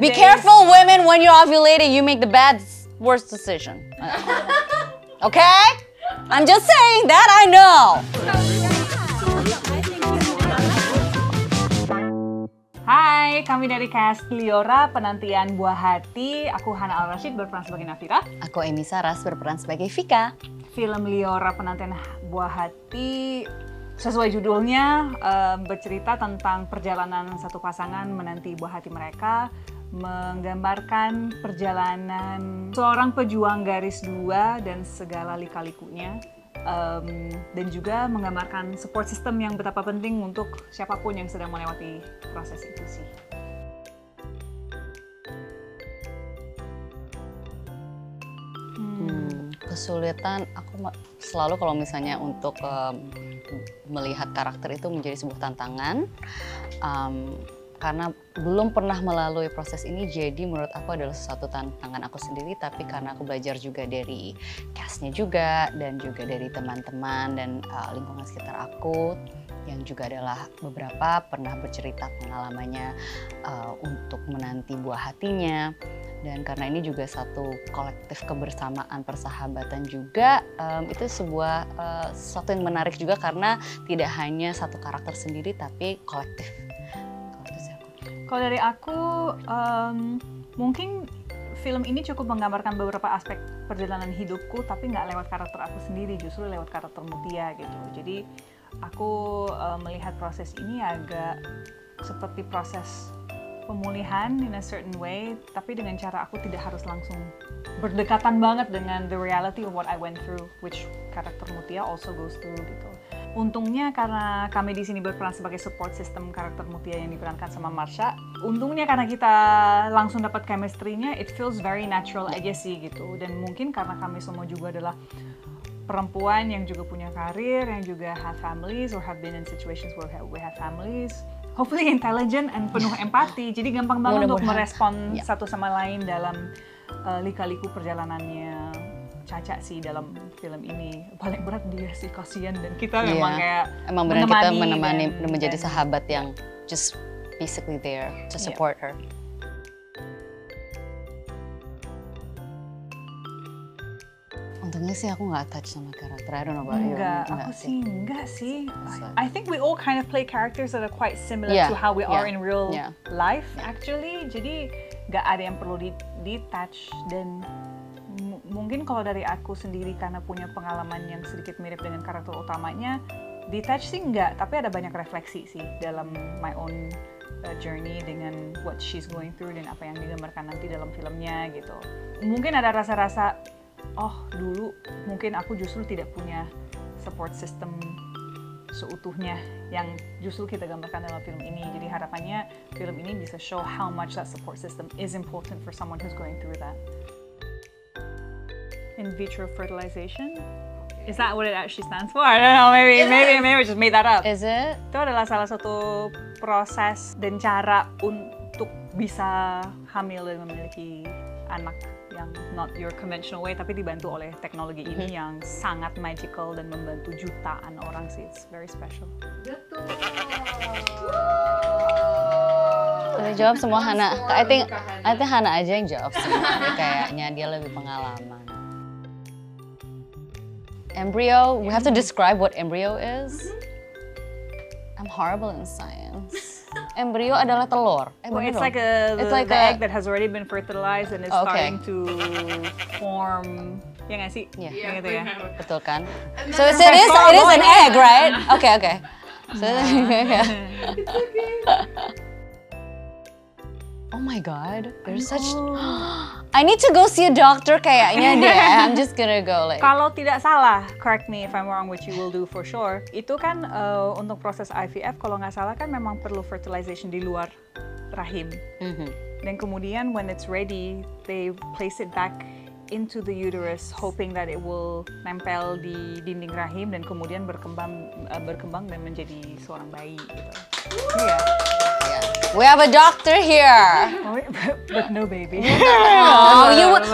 Be careful, women, when you're ovulating, you make the worst decision. Okay? I'm just saying that I know. Hai, kami dari cast Liora, penantian Buah Hati. Aku Hana Al-Rashid berperan sebagai Nafira. Aku Amy Saras berperan sebagai Vika. Film Liora penantian Buah Hati sesuai judulnya bercerita tentang perjalanan satu pasangan menanti buah hati mereka, menggambarkan perjalanan seorang pejuang garis dua dan segala lika-likunya. Dan juga menggambarkan support system yang betapa penting untuk siapapun yang sedang melewati proses itu sih. Kesulitan, aku selalu kalau misalnya untuk melihat karakter itu menjadi sebuah tantangan. Karena belum pernah melalui proses ini, jadi menurut aku adalah sesuatu tantangan aku sendiri, tapi karena aku belajar juga dari castnya juga, dan juga dari teman-teman dan lingkungan sekitar aku, yang juga adalah beberapa pernah bercerita pengalamannya untuk menanti buah hatinya. Dan karena ini juga satu kolektif kebersamaan, persahabatan juga, itu sesuatu yang menarik juga karena tidak hanya satu karakter sendiri, tapi kolektif. Kalau dari aku, mungkin film ini cukup menggambarkan beberapa aspek perjalanan hidupku, tapi nggak lewat karakter aku sendiri, justru lewat karakter Mutia gitu. Jadi aku melihat proses ini agak seperti proses pemulihan in a certain way, tapi dengan cara aku tidak harus langsung berdekatan banget dengan the reality of what I went through, which karakter Mutia also goes through gitu. Untungnya karena kami di sini berperan sebagai support system karakter Mutia yang diperankan sama Marsha, untungnya karena kita langsung dapat chemistry-nya, it feels very natural aja sih gitu. Dan mungkin karena kami semua juga adalah perempuan yang juga punya karir, yang juga have families or have been in situations where we have families, hopefully intelligent and penuh empati, jadi gampang banget untuk merespon satu sama lain dalam lika-liku perjalanannya Caca sih dalam film ini. Paling berat dia sih, kasihan, dan kita memang kayak emang benar kita menemani dan menjadi sahabat yang just basically there to support her. Untungnya sih aku nggak touch sama karakter. I don't know about you. Enggak sih. I think we all kind of play characters that are quite similar to how we are in real life actually. Jadi nggak ada yang perlu di-touch. Dan mungkin kalau dari aku sendiri karena punya pengalaman yang sedikit mirip dengan karakter utamanya, di-touch sih enggak, tapi ada banyak refleksi sih dalam my own journey dengan what she's going through dan apa yang digambarkan nanti dalam filmnya gitu. Mungkin ada rasa-rasa, oh dulu mungkin aku justru tidak punya support system seutuhnya yang justru kita gambarkan dalam film ini. Jadi harapannya film ini bisa show how much that support system is important for someone who's going through that. In vitro fertilization? Is that what it actually stands for? I don't know, maybe we just made that up. Is it? Itu adalah salah satu proses dan cara untuk bisa hamil dan memiliki anak yang not your conventional way, tapi dibantu oleh teknologi ini yang sangat magical dan membantu jutaan orang sih. It's very special. Betul. Udah jawab semua Hana. I think Hana aja yang jawab semua. Kayaknya dia lebih pengalaman. Embryo, we have to describe what embryo is. I'm horrible in science. Embryo adalah telur. It's like the egg that has already been fertilized and is starting to form. Ya nggak sih? Iya. Gitu ya. Betul kan? So it is an egg, right? Okay. So It's okay. Oh my God, there's such. I need to go see a doctor kayaknya deh. I'm just gonna go like. Kalau tidak salah, correct me if I'm wrong, which you will do for sure. Itu kan untuk proses IVF, kalau nggak salah kan memang perlu fertilization di luar rahim. Dan kemudian when it's ready, they place it back into the uterus, hoping that it will nempel di dinding rahim dan kemudian berkembang dan menjadi seorang bayi. Gitu. Iya. We have a doctor here. But no baby.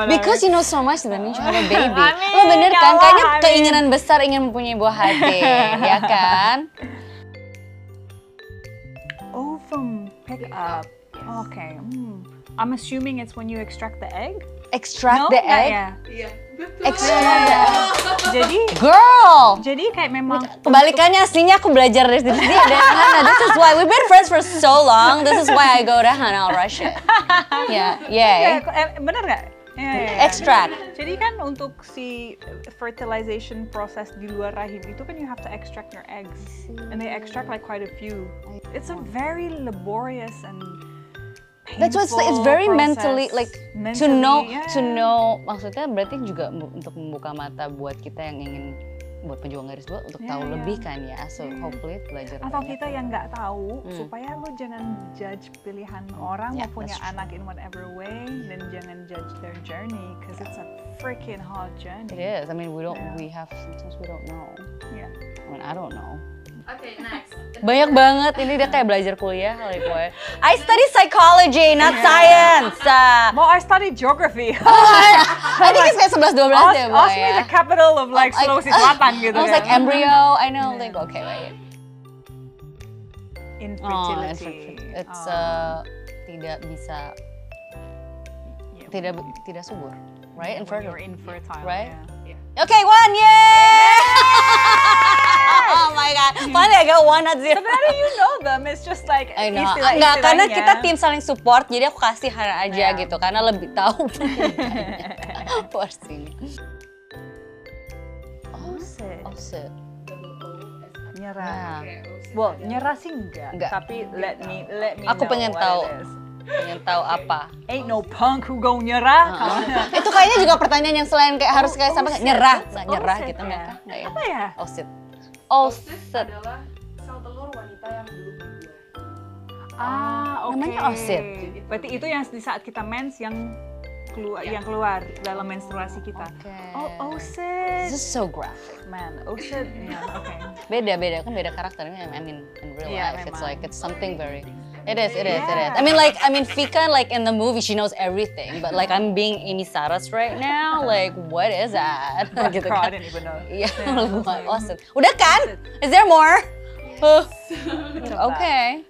Because you know so much, that means you have a baby. Lo bener kan? Kayaknya keinginan besar ingin mempunyai buah hati, ya kan? Ovum pick up. Okay. I'm assuming it's when you extract the egg. Extract No, the nggak egg. ya? Iya, betul. Extract the egg. Jadi Girl. kayak memang Kebalikannya aslinya aku belajar dari sini dari Hana. This is why we've been friends for so long. This is why I go to Hana Al-Rashid. Yeah, yeah. bener nggak? Ya. Extract. Jadi kan untuk si fertilization proses di luar rahim itu kan you have to extract your eggs, and they extract like quite a few. It's a very laborious and That's why it's painful very process. mentally like to Mentally, know maksudnya berarti juga untuk membuka mata buat kita yang ingin buat penjuang garis dua untuk tahu lebih kan ya. So hopefully belajar Atau banyak. kita yang nggak tahu supaya lo jangan judge pilihan orang Yeah, mau punya that's true. anak in whatever way, dan jangan judge their journey because it's a freaking hard journey. It is. I mean we have sometimes we don't know. Yeah. I mean I don't know. Oke, next. Banyak banget ini dia kayak belajar kuliah kali gue. I study psychology, not science. Well, I studied geography. I think it's kayak 11-12 deh, Boy. Ask me the capital of like Like, Sulawesi Selatan gitu I was kan. like embryo, I know, like okay, wait. Infertility. It's tidak bisa tidak subur, right? When Infertile. you're infertile. Right? Yeah. Okay, one, yay! Oh my god, finally I got 1 not 0. Sebenarnya you know them, it's just like I know. istilah-istilahnya. Enggak, karena kita tim saling support, jadi aku kasih Hana aja Yeah. gitu, karena lebih tahu. Porsinya. Offset. Offset. Nyerah. Ya. Well, nyerah sih enggak. Enggak. Tapi let me Aku know pengen what tahu. it is. Pengen tahu apa. Ain't no punk who go nyerah. Itu kayaknya juga pertanyaan yang selain kayak harus kayak sama Offset. nyerah, nggak nyerah Offset, gitu ya. mereka. Nggak ya? Apa ya? Offset. Oocyte Offset. adalah sel telur wanita yang belum dibuat. Oke. Namanya offset. Berarti itu yang di saat kita mens yang keluar dalam menstruasi kita. Oke. Oh, oocyte. This is so graphic. Man, oocyte. Ya, oke. Beda kan beda karakternya. I mean in real Iya, life it's memang. like it's something very. It is. Yeah. I mean Vika like in the movie she knows everything, but like I'm being Amy Saras right now. Like what is that? Gitu I kan. didn't even know. Iya, Yeah, lu like, Offset. Udah kan? Is there more? Coba. Okay.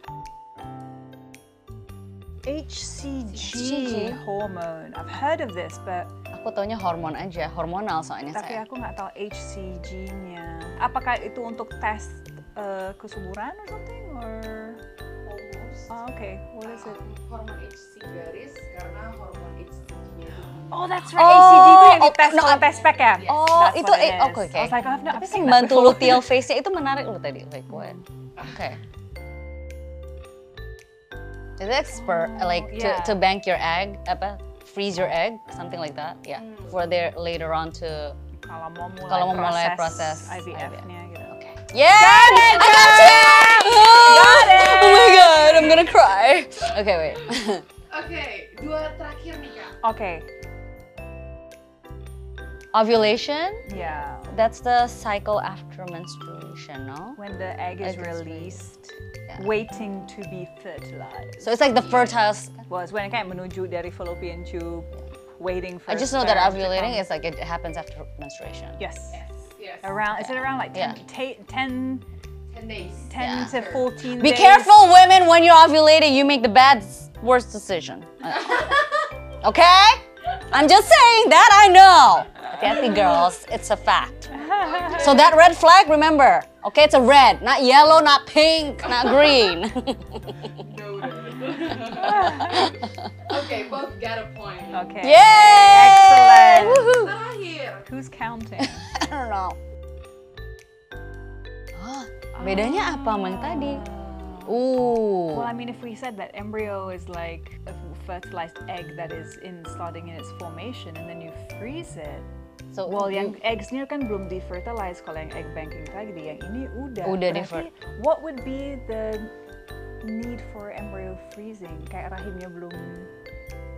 HCG hormone. I've heard of this, but Aku taunya hormon aja, hormonal soalnya tapi saya. aku nggak tahu HCG-nya. Apakah itu untuk tes kesuburan or something or? Almost. Oh, okay. What is it? Hormon HCG garis karena hormon HCG-nya itu Oh, that's right. Oh, HCG itu yang oh, dites no, kalau tes spek ya? Oh, That's itu what it is. oke. I was like, I've Tapi seen kan that bantu before. luteal face-nya itu menarik lu tadi, like what? Okay. Is it like yeah. to bank your egg, freeze your egg, something like that? Yeah. For there later on to. Kalau mau mulai proses IVF-nya gitu. Okay. Yeah, I got you. Got it. Oh my god, I'm gonna cry. Okay, wait. Oke, dua terakhir nih Kak. Okay. Ovulation. Yeah. That's the cycle after menstruation, no? When the egg is Egg is released, Yeah. waiting to be fertilized. So it's like the fertile. Was when kayak menuju dari fallopian tube, waiting for. I just know that sperm to ovulating come. is like it happens after menstruation. Yes. Yes. Around, is it around like 10, Yeah. 10 10 days. Yeah. to 14 Be days? careful, women, when you're ovulating, you make the worst decision. Okay? I'm just saying that I know. Hati-hati, girls, it's a fact. So that red flag, remember, okay, it's a red, not yellow, not pink, not green. Oke, both got a point. Okay. Yay! Excellent. Woohoo. Terakhir. Who's counting? I don't know. Bedanya apa sama yang tadi? Well, I mean, if we said that embryo is like a fertilized egg that is starting in its formation, and then you freeze it. So, Well, yang eggsnya kan belum di-fertilize kalau yang egg banking tadi. Yang ini udah. Udah Berarti, what would be the need for embryo freezing? Kayak rahimnya belum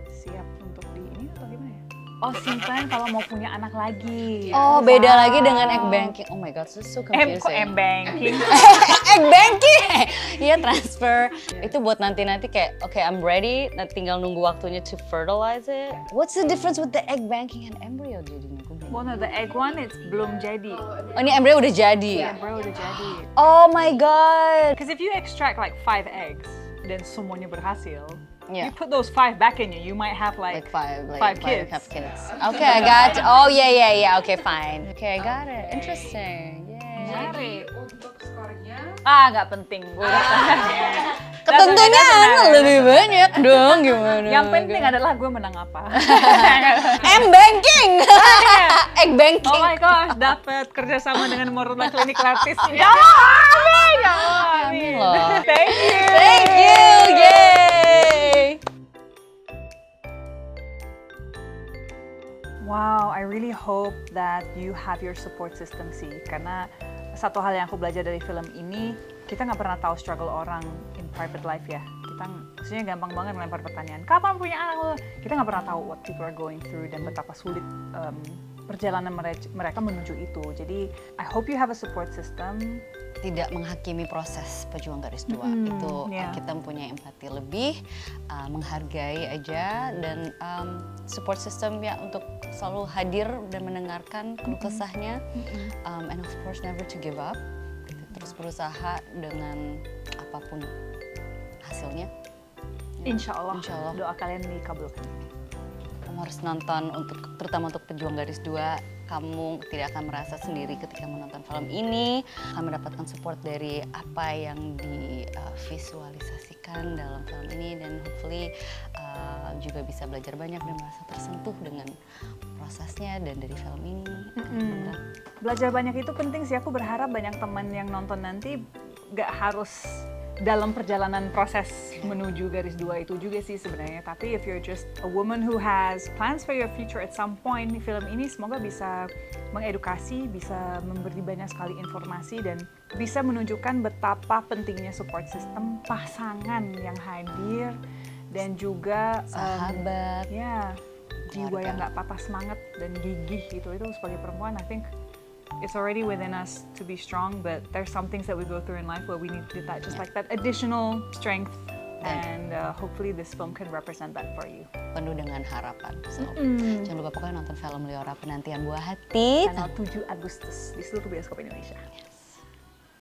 siap untuk di ini atau gimana ya? Oh, simpan kalau mau punya anak lagi. Oh, beda lagi dengan egg banking. Oh my god, this is so confusing. Kok egg banking? Egg banking. Iya, transfer. Itu buat nanti-nanti kayak, okay, I'm ready, nah tinggal nunggu waktunya to fertilize it. What's the difference with the egg banking and embryo jadinya? Gue bingung. Well, no, the egg one it's belum jadi. Oh, ini embryo udah jadi. Embryo udah jadi. Oh my god. Because if you extract like 5 eggs, dan semuanya berhasil, Yeah. You put those 5 back in you might have like five kids. have kids. Okay, I got. Oh yeah. Okay, fine. Okay, I got it. Interesting. Yay. Menarik. Untuk skornya Nggak penting gue. Ketentunya lebih banyak dong gimana? Yang penting adalah gue menang apa. M-banking. Egg banking. Oh my gosh, dapat kerjasama dengan Morula Klinik Artis. Ya Allah, amin, ya Allah, Amin loh. Thank you. Thank you. Yay. Wow, I really hope that you have your support system sih. Karena satu hal yang aku belajar dari film ini, kita nggak pernah tahu struggle orang in private life ya. Kita maksudnya gampang banget melempar pertanyaan, kapan punya anak? Kita nggak pernah tahu what people are going through dan betapa sulit perjalanan mereka menuju itu. Jadi, I hope you have a support system. Tidak menghakimi proses pejuang garis dua. Itu kita mempunyai empati lebih, menghargai aja, dan support system ya untuk selalu hadir dan mendengarkan keluh kesahnya, and of course never to give up. Terus berusaha dengan apapun hasilnya. Insya Allah. Doa kalian dikabulkan. Kamu harus nonton, terutama untuk pejuang garis dua. Kamu tidak akan merasa sendiri ketika menonton film ini. Kamu mendapatkan support dari apa yang divisualisasikan dalam film ini, dan hopefully juga bisa belajar banyak dan merasa tersentuh dengan prosesnya dan dari film ini. Belajar banyak itu penting sih. Aku berharap banyak teman yang nonton nanti gak harus dalam perjalanan proses menuju garis dua itu juga sih sebenarnya. Tapi if you're just a woman who has plans for your future at some point, film ini semoga bisa mengedukasi, bisa memberi banyak sekali informasi, dan bisa menunjukkan betapa pentingnya support system, pasangan yang hadir, dan juga sahabat, jiwa yang nggak patah semangat dan gigih gitu. Itu sebagai perempuan, I think it's already within us to be strong, but there's some things that we go through in life where we need that, just like that additional strength, and hopefully this film can represent that for you. Penuh dengan harapan. So, jangan lupa pokoknya nonton film Liora Penantian Buah Hati tanggal 7 Agustus di seluruh bioskop Indonesia.